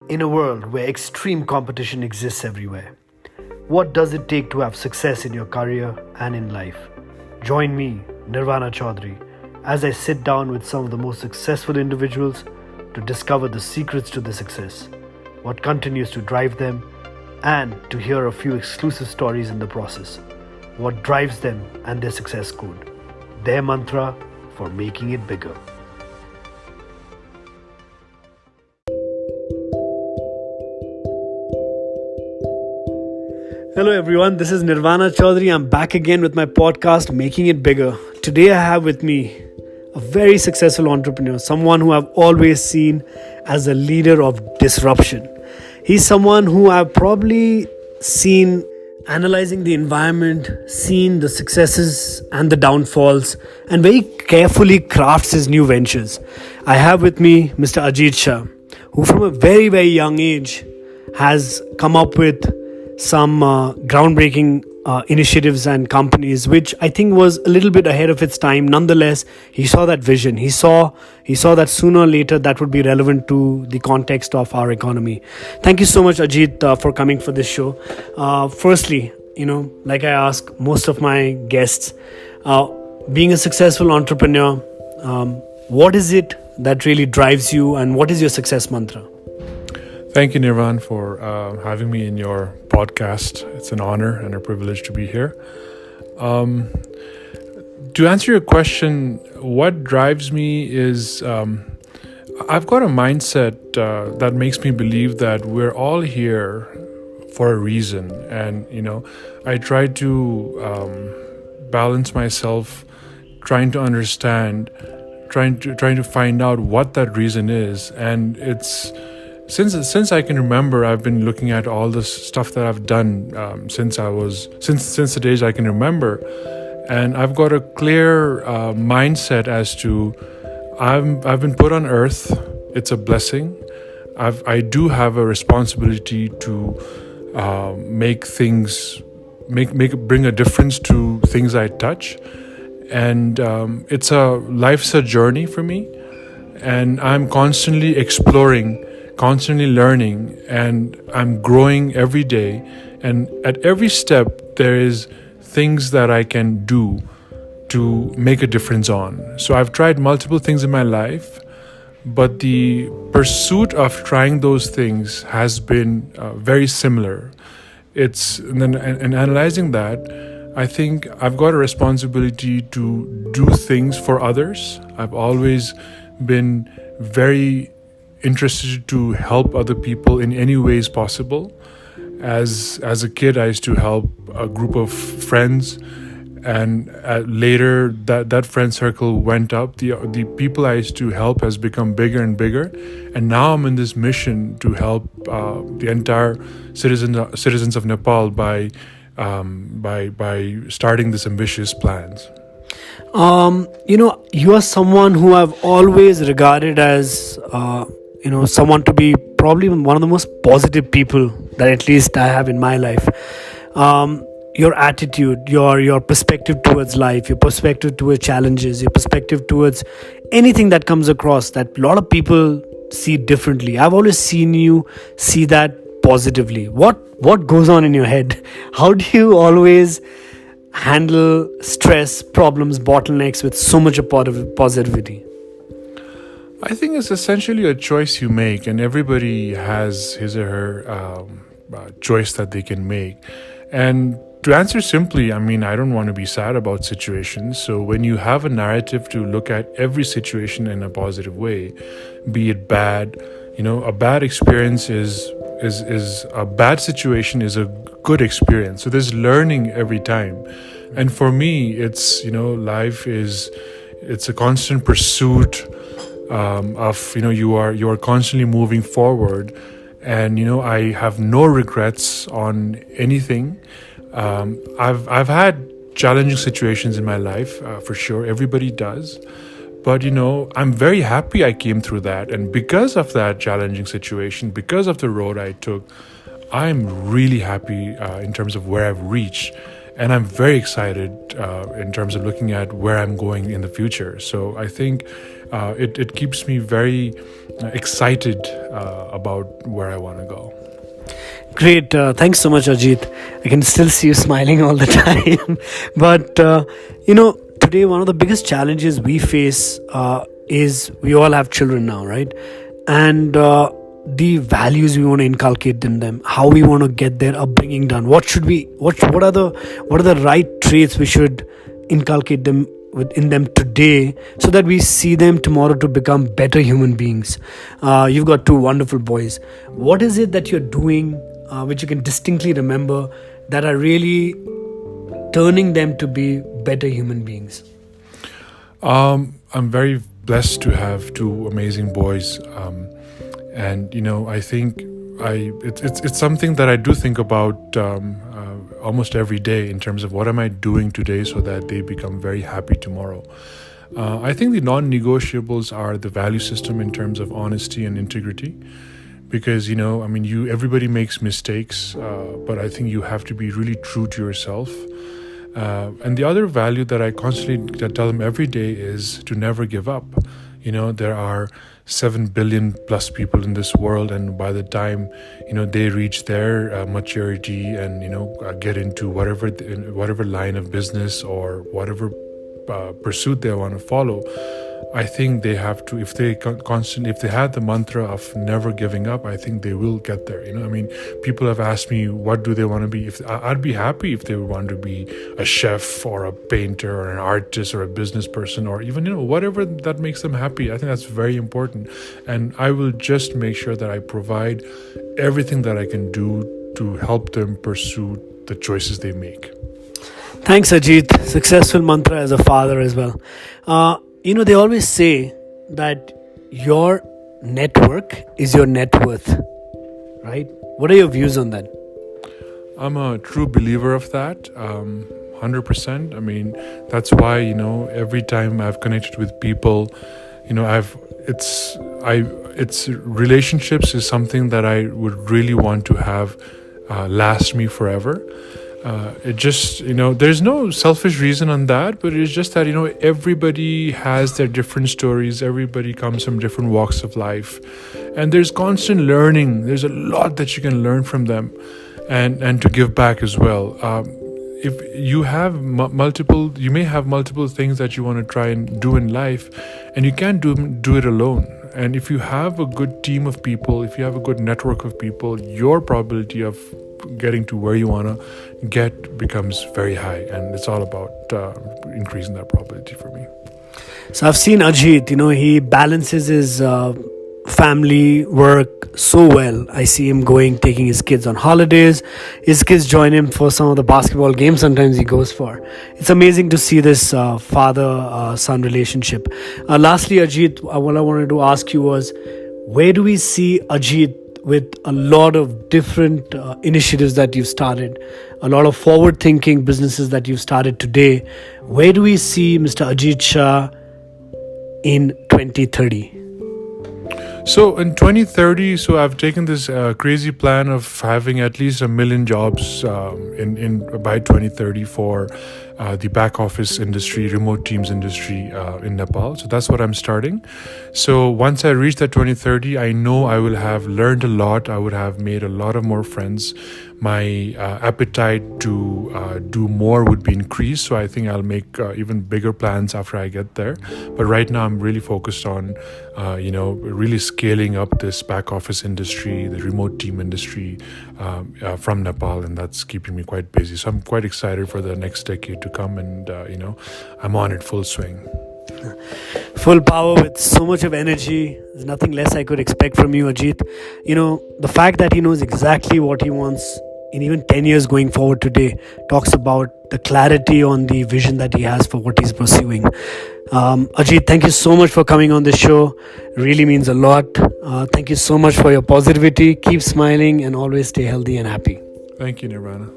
In a world where extreme competition exists everywhere, what does it take to have success in your career and in life? Join me, Nirvana Chaudhary, as I sit down with some of the most successful individuals to discover the secrets to their success, what continues to drive them, and to hear a few exclusive stories in the process. What drives them and their success code, their mantra for making it bigger. Hello everyone, this is Nirvana Chaudhary. I'm back again with my podcast, Making It Bigger. Today I have with me a very successful entrepreneur, someone who I've always seen as a leader of disruption. He's someone who I've probably seen analyzing the environment, seen the successes and the downfalls, and very carefully crafts his new ventures. I have with me Mr. Ajit Shah, who from a very, very young age has come up with some groundbreaking initiatives and companies, which I think was a little bit ahead of its time. Nonetheless, he saw that vision. He saw that sooner or later that would be relevant to the context of our economy. Thank you so much, Ajit, for coming for this show. Firstly, like I ask most of my guests, being a successful entrepreneur, what is it that really drives you, and what is your success mantra? Thank you, Nirvan, for having me in your podcast. It's an honor and a privilege to be here. To answer your question, what drives me is I've got a mindset that makes me believe that we're all here for a reason. And, I try to balance myself, trying to understand, trying to find out what that reason is. And it's Since I can remember, I've been looking at all the stuff that I've done since the days I can remember, and I've got a clear mindset as to I've been put on earth. It's a blessing. I do have a responsibility to bring a difference to things I touch, and life's a journey for me, and I'm constantly exploring, constantly learning, and I'm growing every day. And at every step, there is things that I can do to make a difference on. So I've tried multiple things in my life, but the pursuit of trying those things has been very similar. And analyzing that, I think I've got a responsibility to do things for others. I've always been very interested to help other people in any ways possible. As a kid, I used to help a group of friends, and later that friend circle went up. The people I used to help has become bigger and bigger, and now I'm in this mission to help the entire citizens of Nepal by starting this ambitious plans. You are someone who I've always regarded as someone to be probably one of the most positive people that at least I have in my life. Your attitude, your perspective towards life, your perspective towards challenges, your perspective towards anything that comes across that a lot of people see differently. I've always seen you see that positively. What goes on in your head? How do you always handle stress, problems, bottlenecks with so much positivity? I think it's essentially a choice you make, and everybody has his or her choice that they can make. And to answer simply, I don't want to be sad about situations. So when you have a narrative to look at every situation in a positive way, be it bad, a bad experience is a bad situation is a good experience. So there's learning every time. And for me, it's a constant pursuit of you are constantly moving forward, and I have no regrets on anything. I've had challenging situations in my life, for sure. Everybody does, but I'm very happy I came through that, and because of that challenging situation, because of the road I took, I'm really happy in terms of where I've reached. and I'm very excited in terms of looking at where I'm going in the future. So I think it keeps me very excited about where I want to go. Great. Thanks so much, Ajit. I can still see you smiling all the time. But, today one of the biggest challenges we face is we all have children now, right? And the values we want to inculcate in them, how we want to get their upbringing done. What are the right traits we should inculcate them in them today, so that we see them tomorrow to become better human beings. You've got two wonderful boys. What is it that you're doing which you can distinctly remember that are really turning them to be better human beings? I'm very blessed to have two amazing boys, and I think it's something that I do think about almost every day in terms of what am I doing today so that they become very happy tomorrow. I think the non-negotiables are the value system in terms of honesty and integrity, because everybody makes mistakes, but I think you have to be really true to yourself. And the other value that I constantly tell them every day is to never give up. There are 7 billion plus people in this world, and by the time they reach their maturity and get into whatever line of business or whatever pursuit they want to follow, I think they have to, if they have the mantra of never giving up, I think they will get there. People have asked me what do they want to be. If I'd be happy if they want to be a chef or a painter or an artist or a business person, or even whatever that makes them happy. I think that's very important, and I will just make sure that I provide everything that I can do to help them pursue the choices they make. Thanks, Ajit. Successful mantra as a father as well. They always say that your network is your net worth, right? What are your views on that? I'm a true believer of that, 100%. I mean, that's why, every time I've connected with people, it's relationships is something that I would really want to have last me forever. It just, there's no selfish reason on that, but it's just that, everybody has their different stories. Everybody comes from different walks of life, and there's constant learning. There's a lot that you can learn from them, and to give back as well. If you have you may have multiple things that you want to try and do in life, and you can't do it alone. And if you have a good team of people, if you have a good network of people, your probability of getting to where you want to get becomes very high, and it's all about increasing that probability for me. So I've seen Ajit, he balances his family work so well. I see him taking his kids on holidays. His kids join him for some of the basketball games sometimes he goes for. It's amazing to see this father-son relationship. Lastly, Ajit, what I wanted to ask you was, where do we see Ajit with a lot of different initiatives that you've started, a lot of forward-thinking businesses that you've started today? Where do we see Mr. Ajit Shah in 2030? So in 2030, I've taken this crazy plan of having at least 1 million jobs by 2030 for the back office industry, remote teams industry in Nepal. So that's what I'm starting. So once I reach that 2030, I know I will have learned a lot. I would have made a lot of more friends. My appetite to do more would be increased. So I think I'll make even bigger plans after I get there. But right now I'm really focused on, really scaling up this back office industry, the remote team industry from Nepal, and that's keeping me quite busy. So I'm quite excited for the next decade to come, and I'm on it full swing. Full power with so much of energy. There's nothing less I could expect from you, Ajit. The fact that he knows exactly what he wants in even 10 years going forward today talks about the clarity on the vision that he has for what he's pursuing. Ajit, thank you so much for coming on this show. Really means a lot. Thank you so much for your positivity. Keep smiling and always stay healthy and happy. Thank you, Nirvana.